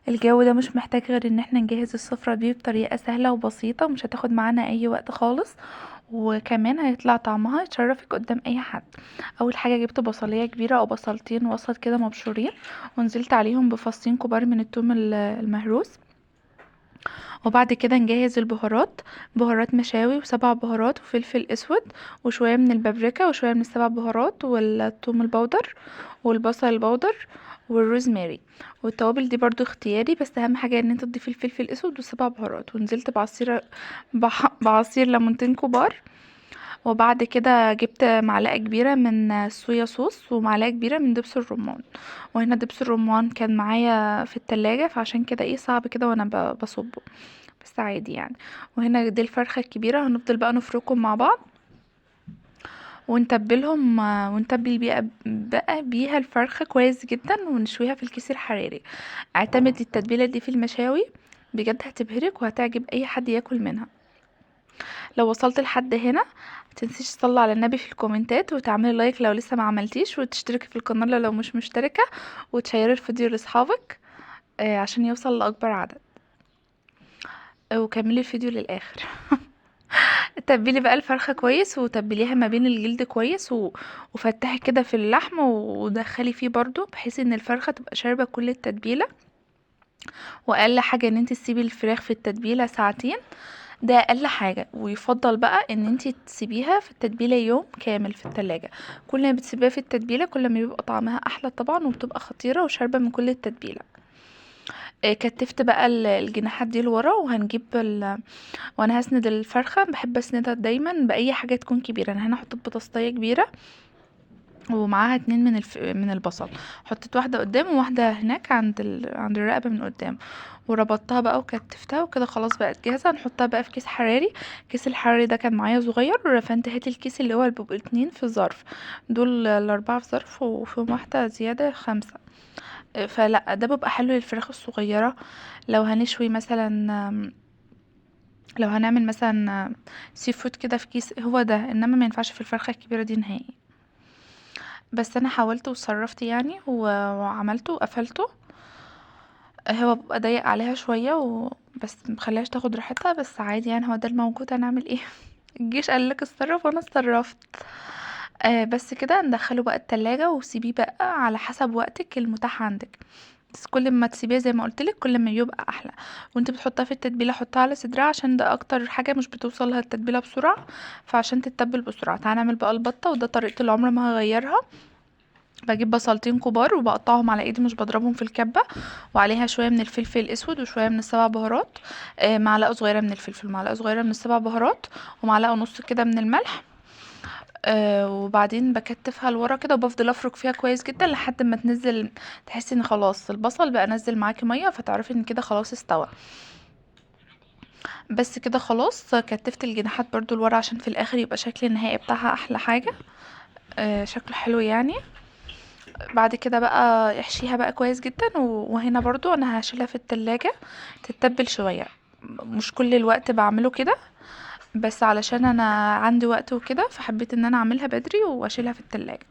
الجو ده مش محتاج غير ان احنا نجهز السفرة دي بطريقة سهلة وبسيطة، مش هتاخد معانا اي وقت خالص، وكمان هيطلع طعمها يشرفك قدام اي حد. اول حاجة جبت بصلية كبيرة او بصلتين وسط كده مبشورين، ونزلت عليهم بفصين كبار من الثوم المهروس. وبعد كده نجهز البهارات، بهارات مشاوي وسبع بهارات وفلفل اسود وشوية من البابريكا وشوية من السبع بهارات والثوم البودر والبصل البودر والروزماري. والتوابل دي برضو اختياري، بس اهم حاجة ان انت تضيفي الفلفل الاسود والسبع بهارات. ونزلت بعصير ليمونتين كبار. وبعد كده جبت معلقة كبيرة من الصويا صوص ومعلقة كبيرة من دبس الرمان. وهنا دبس الرمان كان معايا في التلاجة، فعشان كده صعب كده وانا بصبه، بس عادي يعني. وهنا دي الفرخة الكبيرة، هنفضل بقى نفركهم مع بعض ونتبلهم، ونتبل بيها الفرخة كويس جدا ونشويها في الكيس الحراري. اعتمد التتبيلة دي في المشاوي، بجد هتبهرك وهتعجب اي حد ياكل منها. لو وصلت لحد هنا متنسيش تصلي على النبي في الكومنتات، وتعملي لايك لو لسه ما عملتيش، وتشتركي في القناة لو مش مشتركة، وتشيري الفيديو لاصحابك عشان يوصل لاكبر عدد. وكملي الفيديو للاخر. تبلي بقى الفرخة كويس وتبليها ما بين الجلد كويس وفتحي كده في اللحم ودخلي فيه برضو، بحيث ان الفرخة تبقى شاربة كل التتبيلة. واقل حاجة ان انت تسيبي الفراخ في التتبيلة ساعتين، ده اقل حاجة. ويفضل بقى ان انت تسيبيها في التتبيلة يوم كامل في التلاجة. كل ما بتسيبيها في التتبيلة كل ما بيبقى طعمها احلى طبعا، وبتبقى خطيرة وشاربة من كل التتبيلة. كتفت بقى الجناحات دي لورا، وانا هسند الفرخه بحب اسندها دايما باي حاجه تكون كبيره. انا هنا حطيت بطاطسايه كبيره ومعاها اتنين من البصل. حطيت واحده قدام وواحده هناك عند الرقبه من قدام، وربطتها بقى وكتفتها وكده خلاص بقت جاهزه. نحطها بقى في كيس حراري. الكيس الحراري ده كان معايا صغير، فانت هاتي الكيس اللي هو بيبقى اتنين في ظرف، دول الاربعه في ظرف وفي واحده زياده خمسه. فلا ده بيبقى حلو للفراخ الصغيره. لو هنشوي مثلا، لو هنعمل مثلا سي فود كده في كيس، هو ده. انما ما ينفعش في الفرخه الكبيره دي نهائي. بس انا حاولت وصرفت يعني وعملته وقفلته. هو بيبقى ضيق عليها شويه بس مخليهاش تاخد راحتها، بس عادي يعني، هو ده الموجود هنعمل ايه. الجيش قالك اتصرف وانا اتصرفت. بس كده ندخله بقى التلاجة وسيبيه بقى على حسب وقتك المتاح عندك. بس كل ما تسيبيها زي ما قلتلك كل ما يبقى احلى. وانت بتحطها في التتبيله حطها على صدرها، عشان ده اكتر حاجه مش بتوصلها التتبيله بسرعه، فعشان تتبل بسرعه. تعالى نعمل بقى البطه، وده طريقه العمر ما هغيرها. بجيب بصلتين كبار وبقطعهم على ايدي، مش بضربهم في الكبه، وعليها شويه من الفلفل الاسود وشويه من السبع بهارات. معلقه صغيره من الفلفل، معلقه صغيره من السبع بهارات، ومعلقه ونص كده من الملح. وبعدين بكتفها لورا كده، وبفضل افرك فيها كويس جدا لحد ما تنزل، تحسي ان خلاص البصل بقى نزل معاكي ميه، فتعرفي ان كده خلاص استوى. بس كده خلاص كتفت الجناحات برضو لورا، عشان في الاخر يبقى شكل النهائي بتاعها احلى حاجه. شكله حلو يعني. بعد كده بقى احشيها بقى كويس جدا، وهنا برضو انا هشيلها في التلاجة تتبل شويه. مش كل الوقت بعمله كده، بس علشان انا عندي وقت وكده، فحبيت ان انا اعملها بدري واشيلها في التلاجة.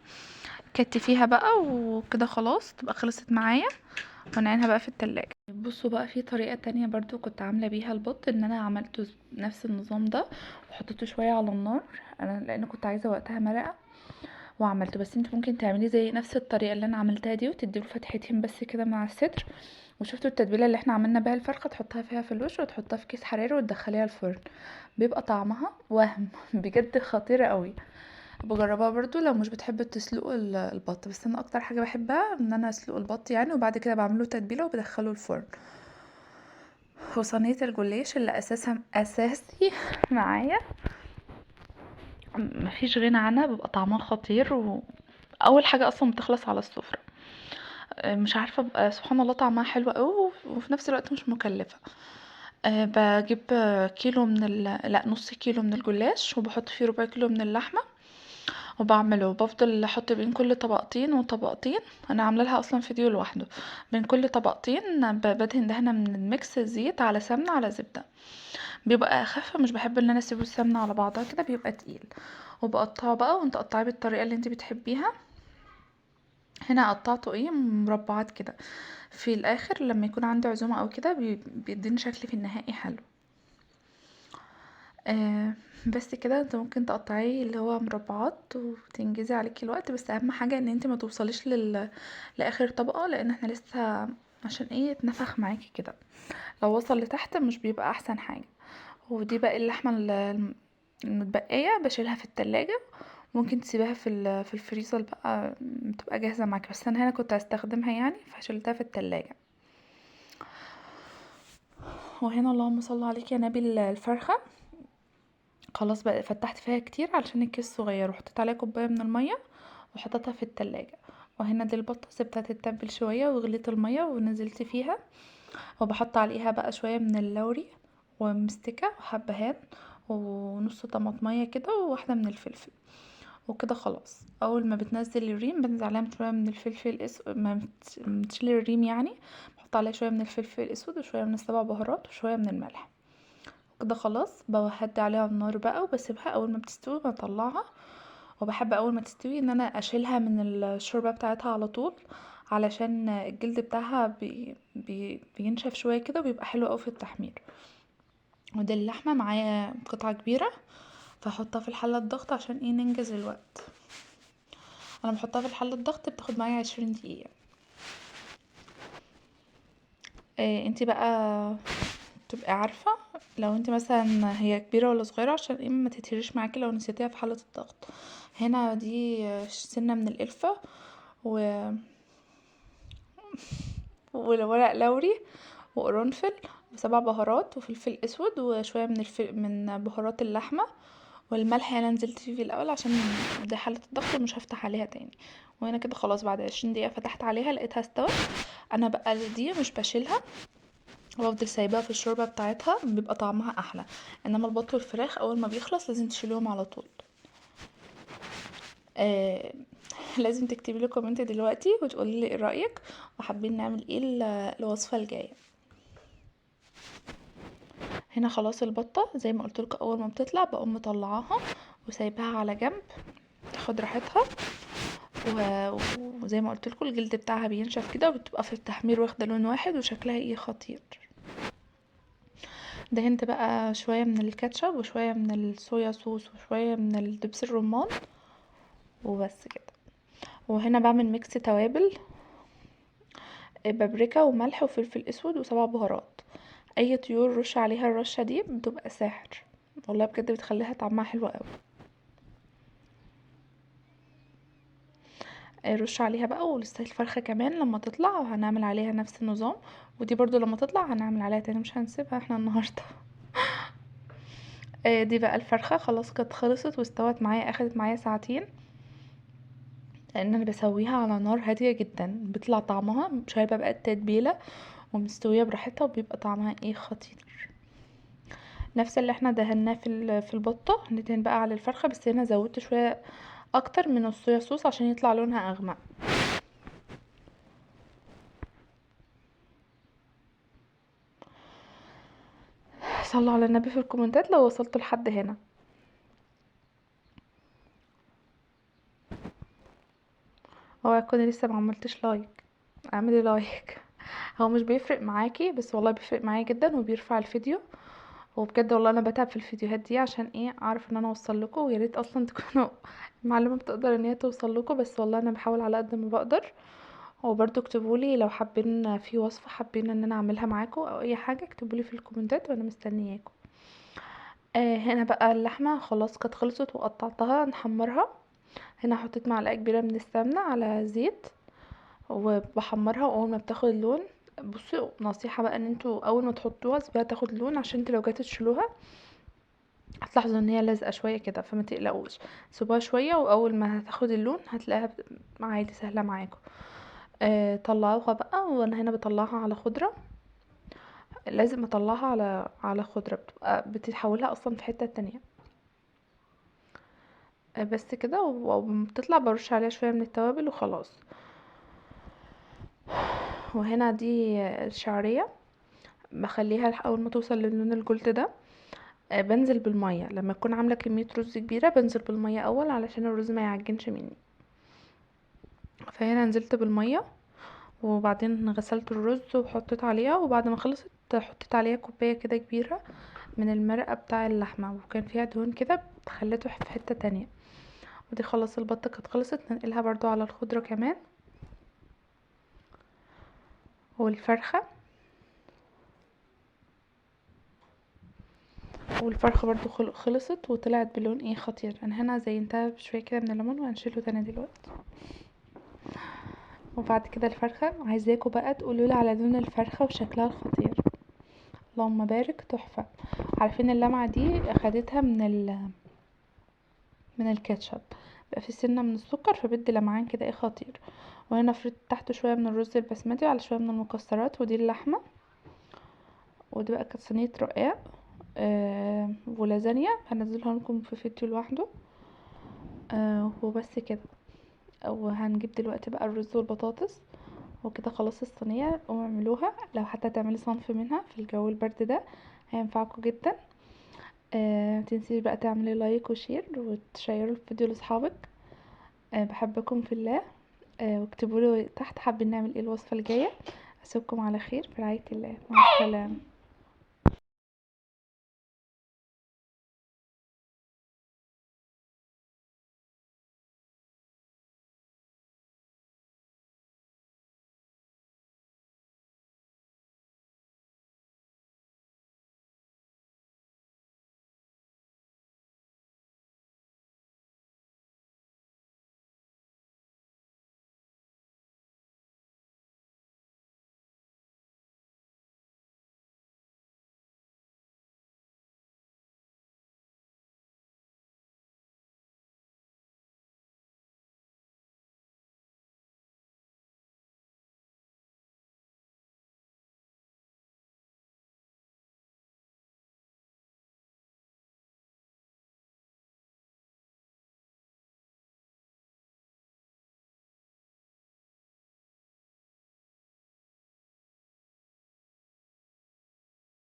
كتفيها بقى وكده خلاص تبقى خلصت معايا، ونعينها بقى في التلاجة. بصوا بقى في طريقة تانية برضو كنت عاملة بيها البط، ان انا عملته نفس النظام ده، وحطيته شوية على النار، انا لان كنت عايزة وقتها مرقة وعملته. بس انت ممكن تعملي زي نفس الطريقة اللي انا عملتها دي، وتديله فتحتين بس كده مع الصدر. وشفتوا التتبيلة اللي احنا عملنا بيها الفرخة، تحطها فيها في الوش وتحطها في كيس حراري وتدخليها الفرن، بيبقى طعمها وهم. بجد خطيرة قوي. بجربها برضو لو مش بتحب تسلقوا البط، بس انا اكتر حاجه بحبها ان انا اسلق البط يعني، وبعد كده بعمله تتبيله وبدخله الفرن. وصينيه الجلاش اللي اساسها اساسي معايا، مفيش غنى عنها، بيبقى طعمها خطير، واول حاجه اصلا بتخلص على السفره. مش عارفه بقى سبحان الله طعمها حلو قوي، وفي نفس الوقت مش مكلفه. بجيب كيلو لا نص كيلو من الجلاش، وبحط فيه ربع كيلو من اللحمه، وبعمله بفضل احط بين كل طبقتين وطبقتين. انا عامله لها اصلا فيديو لوحده. بين كل طبقتين بدهن دهنه من الميكس، زيت على سمنه على زبده، بيبقى اخف. مش بحب ان انا اسيبه السمنه على بعضها كده، بيبقى تقيل. وبقطعه بقى، وانت قطعيه بالطريقه اللي انت بتحبيها. هنا قطعته مربعات كده. في الاخر لما يكون عندي عزومه او كده بيديني شكل في النهائي حلو. آه بس كده انت ممكن تقطعيه اللي هو مربعات وتنجزي عليكي الوقت، بس اهم حاجه ان انت ما توصليش لاخر طبقه، لان احنا لسه عشان يتنفخ معاكي كده. لو وصل لتحت مش بيبقى احسن حاجه. ودي بقى اللحمه المتبقيه بشيلها في التلاجة. ممكن تسيبها في الفريزر بقى بتبقى جاهزه معاكي، بس انا هنا كنت هستخدمها يعني فشلتها في التلاجة. وهنا اللهم صل عليك يا نبي الفرخه خلاص بقى فتحت فيها كتير علشان الكيس صغير، وحطيت عليها كوبايه من الميه وحطيتها في التلاجة. وهنا دي البطه سبتها تتبل شويه وغليت الميه ونزلت فيها، وبحط عليها بقى شويه من اللوري ومستكه وحبهان ونص طماطميه كده وواحده من الفلفل. وكده خلاص اول ما بتنزل الريم بنزل عليها شويه من الفلفل الاسود، ما بتشيل الريم يعني بحط عليها شويه من الفلفل الاسود وشويه من السبع بهارات وشويه من الملح. كده خلاص بهدي عليها النار بقى وبسيبها. اول ما بتستوي بطلعها. وبحب اول ما تستوي ان انا اشيلها من الشوربه بتاعتها على طول، علشان الجلد بتاعها بينشف شويه كده وبيبقى حلو قوي في التحمير. ودي اللحمه معايا قطعه كبيره فاحطها في الحله الضغط عشان ننجز الوقت. انا بحطها في الحله الضغط بتاخد معايا 20 دقيقه. انتي بقى تبقي عارفه لو انت مثلا هي كبيره ولا صغيره عشان ما تتهريش معاكي لو نسيتيها في حله الضغط. هنا دي سنه من القرفه و... وورق لوري وقرنفل وسبع بهارات وفلفل اسود وشويه من بهارات اللحمه والملح. انا نزلت فيه في الاول عشان دي حاله الضغط ومش هفتح عليها تاني. وهنا كده خلاص بعد 20 دقيقه فتحت عليها لقيتها استوت. انا بقى دي مش بشيلها وافضل سايباها في الشوربه بتاعتها بيبقى طعمها احلى. انما البط والفراخ اول ما بيخلص لازم تشيلوهم على طول. آه لازم تكتبي لي كومنت دلوقتي وتقولي لي ايه رايك وحابين نعمل ايه الوصفه الجايه. هنا خلاص البطه زي ما قلت لكم اول ما بتطلع بقوم مطلعاها وسايباها على جنب تاخد راحتها. وزي ما قلت لكم الجلد بتاعها بينشف كده وبتبقى في التحمير واخده لون واحد وشكلها خطير. دهنت بقى شويه من الكاتشب وشويه من الصويا صوص وشويه من الدبس الرمان وبس كده. وهنا بعمل ميكس توابل بابريكا وملح وفلفل اسود وسبع بهارات. اي طيور رش عليها الرشه دي بتبقى ساحر والله بجد بتخليها طعمها حلو قوي. رش عليها بقى ولسه الفرخه كمان لما تطلع وهنعمل عليها نفس النظام. ودي برضو لما تطلع هنعمل عليها تاني مش هنسيبها احنا النهارده. دي بقى الفرخه خلاص كانت خلصت واستوت معايا اخدت معايا ساعتين، لان انا بسويها على نار هاديه جدا بيطلع طعمها شايبه بقى التتبيله ومستويه براحتها وبيبقى طعمها خطير. نفس اللي احنا دهناه في البطه ندهن بقى على الفرخه، بس هنا زودت شويه اكتر من الصويا صوص عشان يطلع لونها اغمق. صلوا على النبي في الكومنتات لو وصلتوا لحد هنا. هو كنت لسه ما عملتش لايك، اعملي لايك. هو مش بيفرق معاكي بس والله بيفرق معايا جدا وبيرفع الفيديو. وبجد والله انا بتعب في الفيديوهات دي عشان اعرف ان انا اوصل لكم، ويا ريت اصلا تكونوا المعلومه بتقدر ان هي توصل لكم، بس والله انا بحاول على قد ما بقدر. وبرضو اكتبولي لو حابين في وصفه حابين ان انا اعملها معاكم او اي حاجه اكتبولي في الكومنتات وانا مستنياكم. هنا بقى اللحمه خلاص كانت خلصت وقطعتها نحمرها. هنا حطيت معلقه كبيره من السمنه على زيت وبحمرها، واول ما بتاخد لون بصوا نصيحه بقى ان انتوا اول ما تحطوها سيبوها تاخد لون عشان انتوا لو جيتوا تشيلوها هتلاحظوا ان هي لازقه شويه كده، فما تقلقوش سيبوها شويه واول ما هتاخد اللون هتلاقيها عادي سهله معاكم. طلعوها بقى وانا هنا بطلعها على خضره. لازم اطلعها على خضره بتبقى بتتحولها اصلا في حته تانية. بس كده وبتطلع برش عليها شويه من التوابل وخلاص. وهنا دي الشعريه بخليها اول ما توصل للون الجلد ده. بنزل بالميه لما اكون عامله كميه رز كبيره بنزل بالميه اول علشان الرز ما يعجنش مني. فهنا نزلت بالميه، وبعدين غسلت الرز وحطيت عليها، وبعد ما خلصت حطيت عليها كوبايه كده كبيره من المرقه بتاع اللحمه، وكان فيها دهون كده خليته في حته تانية. ودي خلاص البطه كانت خلصت، ننقلها برضو على الخضره كمان والفرخه. والفرخه برضو خلصت وطلعت بلون ايه خطير. انا هنا زينتها بشويه كده من الليمون وهنشيله تاني دلوقتي. وبعد كده الفرخه، عايزاكم بقى تقولولي على لون الفرخه وشكلها الخطير. اللهم بارك، تحفه. عارفين اللمعه دي اخدتها من الكاتشب، بقى في سنه من السكر فبدي لمعان كده ايه خطير. وهنا فريت تحته شويه من الرز البسمتي على شويه من المكسرات، ودي اللحمه. ودي بقى كانت صينيه رقاق ولازانيا، هنزلها لكم في فيديو لوحده. وبس كده. وهنجيب دلوقتي بقى الرز والبطاطس. وكده خلاص الصينيه، قوموا اعملوها لو حتى تعملي صنف منها في الجو البرد ده، هينفعكم جدا. متنسيش بقى تعملي لايك وشير وتشيروا الفيديو لاصحابك. بحبكم في الله. واكتبوا لي تحت حابين نعمل ايه الوصفه الجايه. اسيبكم على خير في رعايه الله، مع السلامه.